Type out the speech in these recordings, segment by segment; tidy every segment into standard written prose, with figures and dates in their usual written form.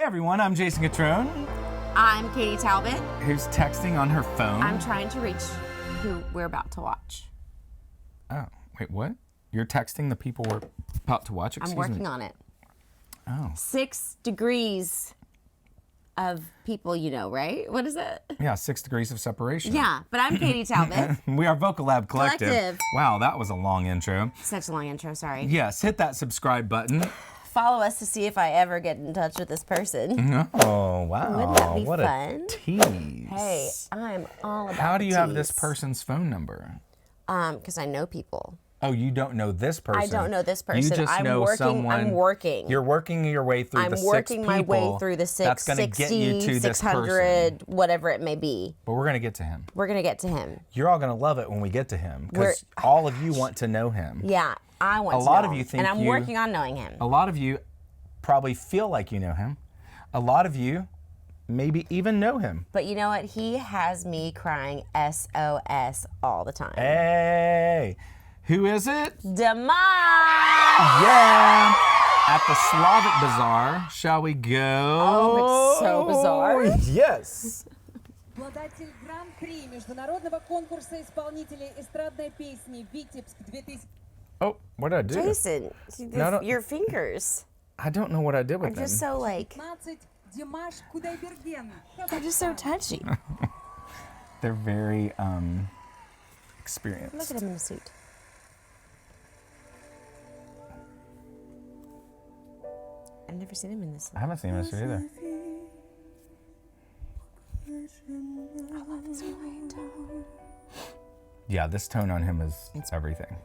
everyone, I'm Jason Catron. I'm Katie Talbot. Who's texting on her phone? I'm trying to reach who we're about to watch. Oh, wait, what? You're texting the people we're about to watch? I'm working on it. Oh. 6 degrees of people, you know, right? What is it? Yeah, 6 degrees of separation. Yeah, but I'm Katie Talbot. We are Vocal Lab Collective. Wow, that was a long intro. Such a long intro, sorry. Yes, hit that subscribe button. Follow us to see if I ever get in touch with this person. Oh, wow. Wouldn't that be what fun? A tease. Hey, I'm all about How do you have this tease. person's phone number? Because I know people. Oh, you don't know this person. I don't know this person. You just I'm know working, someone. I'm working. You're working your way through the 6 people. I'm working my way through the 6, that's gonna 60, get you to 600, this whatever it may be. But we're going to get to him. We're going to get to him. You're all going to love it when we get to him because all of you want to know him. Yeah, I want to know him. A lot of you think and I'm working on knowing him. A lot of you probably feel like you know him. A lot of you maybe even know him. But you know what? He has me crying SOS all the time. Hey, who is it? Dimash! Yeah! At the Slavic Bazaar, shall we go? Oh, it's so bizarre. Yes. Обладатель гран-при международного конкурса исполнителей эстрадной песни «Витебск 2000». Oh, what did I do? Jason, No. your fingers I don't know what I did are with them. just so like, 15 Димаш Кудайберген. they're just so touchy. They're very experienced. Look at him in a suit. I've never seen him in this. I haven't seen this either. I love his quiet tone. Yeah, this tone on him is everything.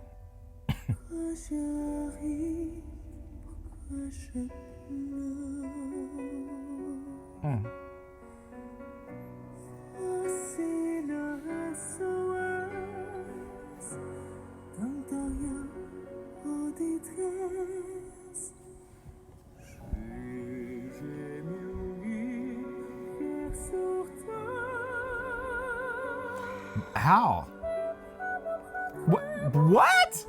How? What?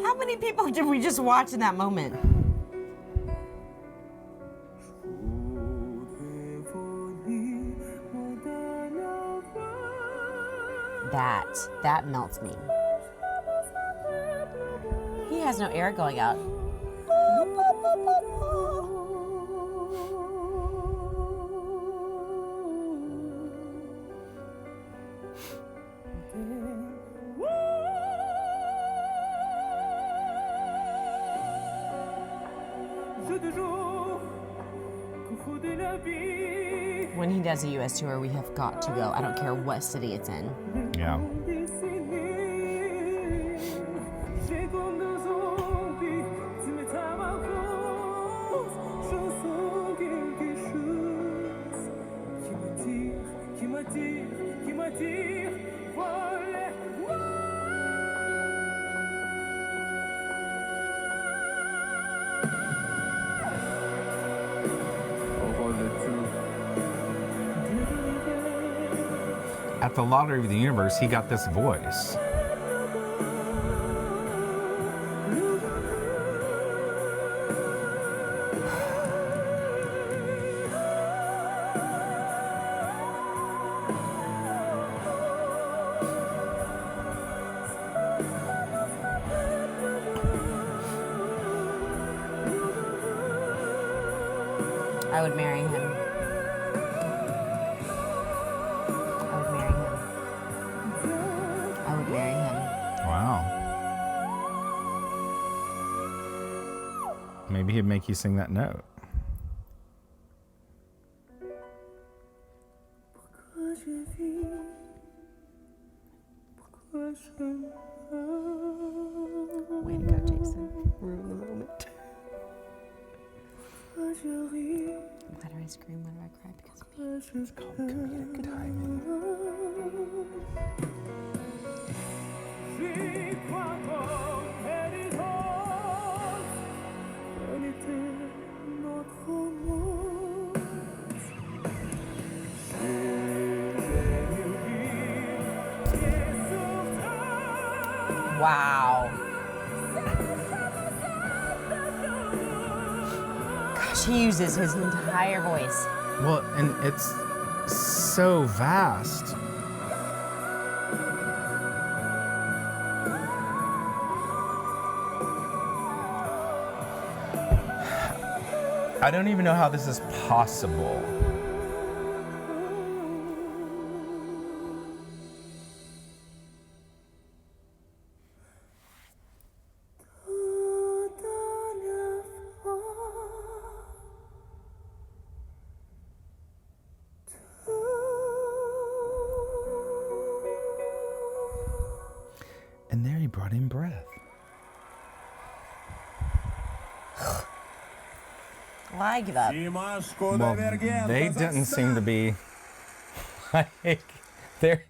How many people did we just watch in that moment? That melts me. He has no air going out. When he does a US tour, we have got to go. I don't care what city it's in. Yeah. At the Lottery of the Universe, he got this voice. I would marry him. I would marry him. Wow. Maybe he'd make you sing that note. Way to go, Jason. Ruin the moment. Why do I scream? Why do I cry? Because of me. It's called comedic timing. Wow. She uses his entire voice. Well, and it's so vast. I don't even know how this is possible. And there he brought in breath. I give up. Well, they didn't seem to be like they're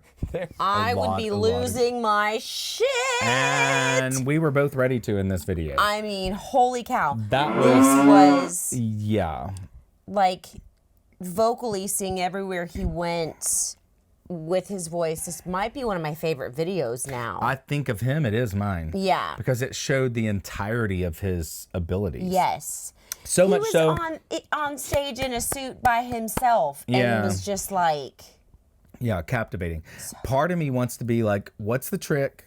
I would be losing my shit. And we were both ready to in this video. I mean, holy cow. That was yeah. like vocally sing everywhere he went with his voice. This might be one of my favorite videos now. I think of him, it is mine. Yeah. Because it showed the entirety of his abilities. Yes. So much so. He was on stage in a suit by himself. And Yeah. it was just like. Yeah, captivating. Part of me wants to be like, what's the trick?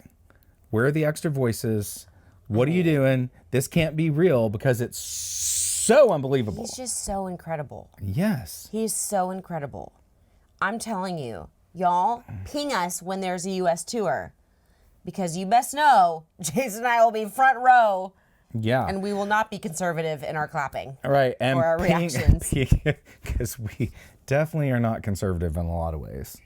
Where are the extra voices? What are you doing? This can't be real because it's so unbelievable. He's just so incredible. Yes. He's so incredible. I'm telling you, y'all, ping us when there's a U.S. tour. Because you best know, Jason and I will be front row. Yeah. And we will not be conservative in our clapping. All right. And or our reactions. Because we definitely are not conservative in a lot of ways.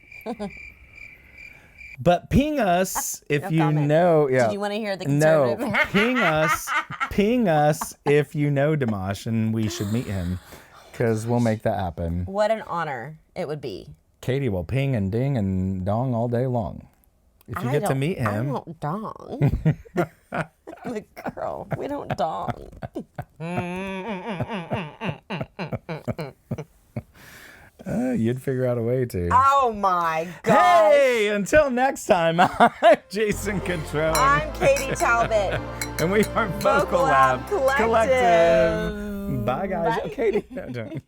But ping us if No you comment. know. Yeah. Did you want to hear the conservative? No. Ping us if you know Dimash and we should meet him. Because we'll make that happen. What an honor it would be. Katie will ping and ding and dong all day long. If you get to meet I him. don't dong. Like, girl, we don't dong. You'd figure out a way to. Oh my gosh. Hey, until next time, I'm Jason Catron. I'm Katie Talbot. And we are Vocal Lab Collective. Bye, guys. Bye. Katie. No, don't.